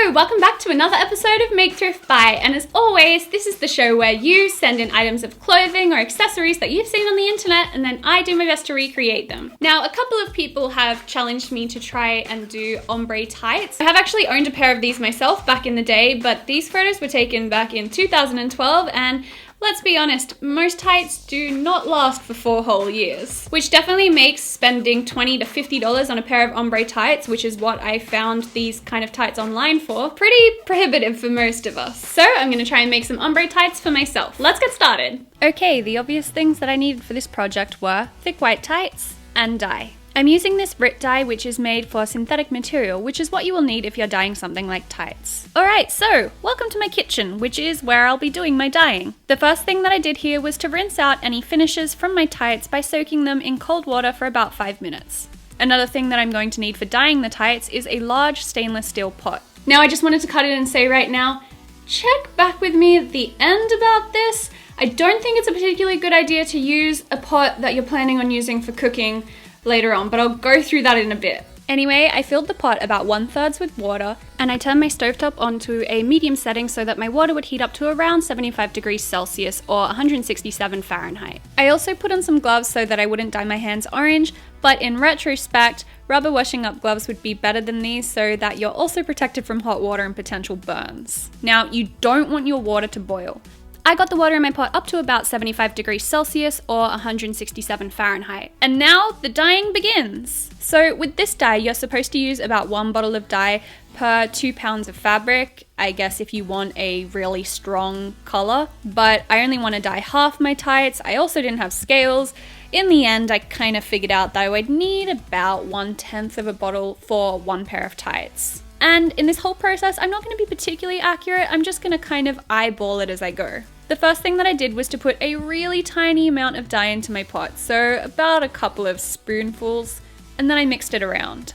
Hello, welcome back to another episode of Make Thrift Buy, and as always, this is the show where you send in items of clothing or accessories that you've seen on the internet, and then I do my best to recreate them. Now, a couple of people have challenged me to try and do ombre tights. I have actually owned a pair of these myself back in the day, but these photos were taken back in 2012, and let's be honest, most tights do not last for 4 whole years, which definitely makes spending $20 to $50 on a pair of ombre tights, which is what I found these kind of tights online for, pretty prohibitive for most of us. So I'm gonna try and make some ombre tights for myself. Let's get started. Okay, the obvious things that I needed for this project were thick white tights and dye. I'm using this Brit dye, which is made for synthetic material, which is what you will need if you're dyeing something like tights. Alright, so welcome to my kitchen, which is where I'll be doing my dyeing. The first thing that I did here was to rinse out any finishes from my tights by soaking them in cold water for about 5 minutes. Another thing that I'm going to need for dyeing the tights is a large stainless steel pot. Now I just wanted to cut in and say right now, check back with me at the end about this. I don't think it's a particularly good idea to use a pot that you're planning on using for cooking later on, but I'll go through that in a bit. Anyway, I filled the pot about 1/3 with water, and I turned my stovetop onto a medium setting so that my water would heat up to around 75 degrees Celsius or 167 Fahrenheit. I also put on some gloves so that I wouldn't dye my hands orange, but in retrospect, rubber washing up gloves would be better than these so that you're also protected from hot water and potential burns. Now, you don't want your water to boil. I got the water in my pot up to about 75 degrees Celsius or 167 Fahrenheit. And now the dyeing begins. So with this dye, you're supposed to use about 1 bottle of dye per 2 pounds of fabric, I guess if you want a really strong color. But I only want to dye half my tights. I also didn't have scales. In the end, I kind of figured out that I would need about 1/10 of a bottle for 1 pair of tights. And in this whole process, I'm not going to be particularly accurate. I'm just going to kind of eyeball it as I go. The first thing that I did was to put a really tiny amount of dye into my pot, so about a couple of spoonfuls, and then I mixed it around.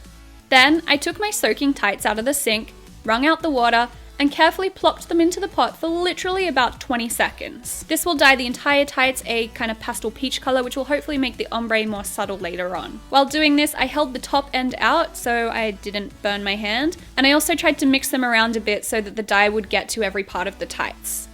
Then I took my soaking tights out of the sink, wrung out the water, and carefully plopped them into the pot for literally about 20 seconds. This will dye the entire tights a kind of pastel peach color, which will hopefully make the ombre more subtle later on. While doing this, I held the top end out so I didn't burn my hand, and I also tried to mix them around a bit so that the dye would get to every part of the tights.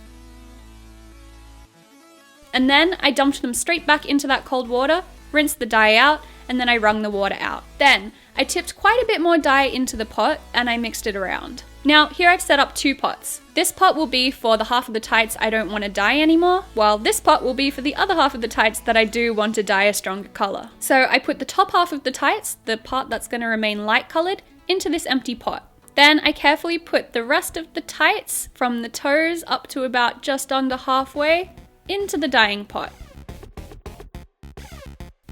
And then I dumped them straight back into that cold water, rinsed the dye out, and then I wrung the water out. Then I tipped quite a bit more dye into the pot and I mixed it around. Now here I've set up 2 pots. This pot will be for the half of the tights I don't want to dye anymore, while this pot will be for the other half of the tights that I do want to dye a stronger color. So I put the top half of the tights, the part that's going to remain light colored, into this empty pot. Then I carefully put the rest of the tights from the toes up to about just under halfway into the dyeing pot.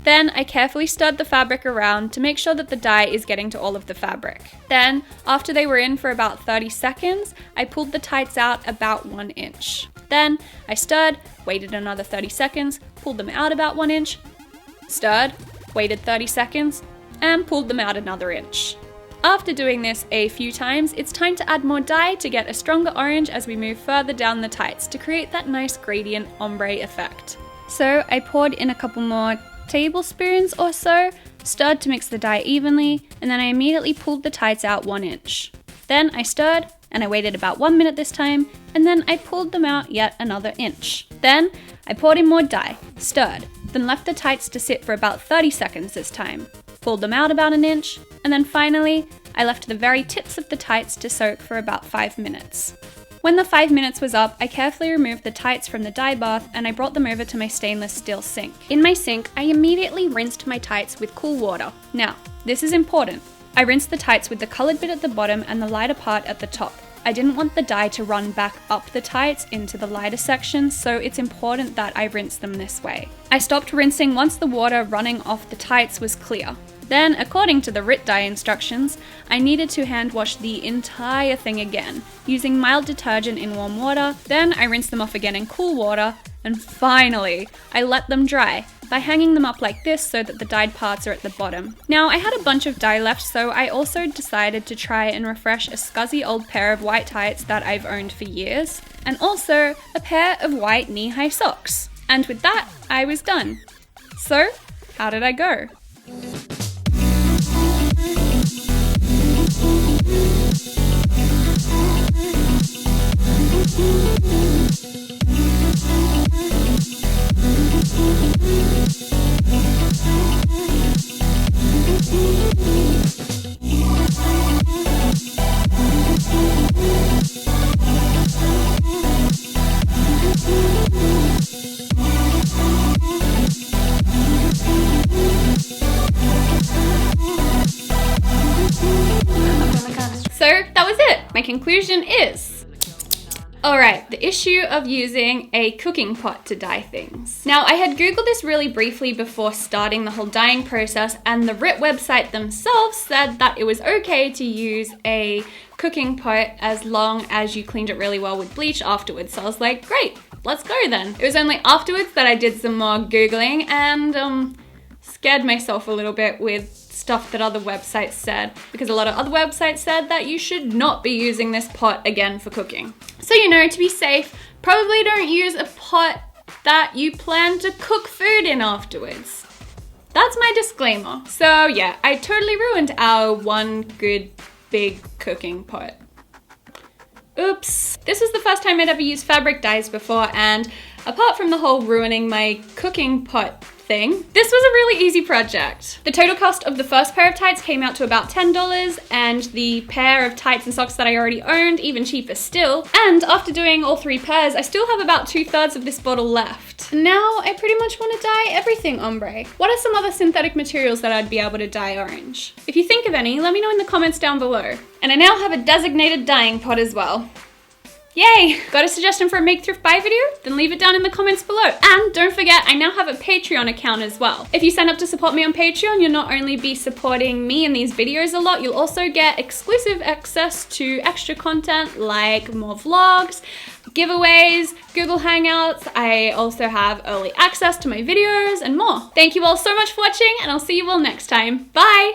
Then I carefully stirred the fabric around to make sure that the dye is getting to all of the fabric. Then, after they were in for about 30 seconds, I pulled the tights out about 1 inch. Then I stirred, waited another 30 seconds, pulled them out about 1 inch, stirred, waited 30 seconds, and pulled them out another inch. After doing this a few times, it's time to add more dye to get a stronger orange as we move further down the tights to create that nice gradient ombre effect. So I poured in a couple more tablespoons or so, stirred to mix the dye evenly, and then I immediately pulled the tights out 1 inch. Then I stirred, and I waited about 1 minute this time, and then I pulled them out yet another inch. Then I poured in more dye, stirred, then left the tights to sit for about 30 seconds this time. Pulled them out about 1 inch, and then finally, I left the very tips of the tights to soak for about 5 minutes. When the 5 minutes was up, I carefully removed the tights from the dye bath and I brought them over to my stainless steel sink. In my sink, I immediately rinsed my tights with cool water. Now, this is important. I rinsed the tights with the colored bit at the bottom and the lighter part at the top. I didn't want the dye to run back up the tights into the lighter section, so it's important that I rinse them this way. I stopped rinsing once the water running off the tights was clear. Then, according to the Rit dye instructions, I needed to hand wash the entire thing again, using mild detergent in warm water. Then I rinsed them off again in cool water, and finally, I let them dry by hanging them up like this so that the dyed parts are at the bottom. Now, I had a bunch of dye left, so I also decided to try and refresh a scuzzy old pair of white tights that I've owned for years, and also a pair of white knee-high socks. And with that, I was done. So, how did I go? So that was it. My conclusion is, alright, the issue of using a cooking pot to dye things. Now, I had Googled this really briefly before starting the whole dyeing process, and the RIT website themselves said that it was okay to use a cooking pot as long as you cleaned it really well with bleach afterwards. So I was like, great, let's go then. It was only afterwards that I did some more Googling and scared myself a little bit with stuff that other websites said, because a lot of other websites said that you should not be using this pot again for cooking. So, you know, to be safe, probably don't use a pot that you plan to cook food in afterwards. That's my disclaimer. So yeah, I totally ruined our one good big cooking pot. Oops. This was the first time I'd ever used fabric dyes before, and apart from the whole ruining my cooking pot thing, this was a really easy project. The total cost of the first pair of tights came out to about $10, and the pair of tights and socks that I already owned, even cheaper still. And after doing all 3 pairs, I still have about 2/3 of this bottle left. Now I pretty much want to dye everything ombre. What are some other synthetic materials that I'd be able to dye orange? If you think of any, let me know in the comments down below. And I now have a designated dyeing pot as well. Yay! Got a suggestion for a Make Thrift Buy video? Then leave it down in the comments below. And don't forget, I now have a Patreon account as well. If you sign up to support me on Patreon, you'll not only be supporting me in these videos a lot, you'll also get exclusive access to extra content like more vlogs, giveaways, Google Hangouts. I also have early access to my videos and more. Thank you all so much for watching, and I'll see you all next time. Bye!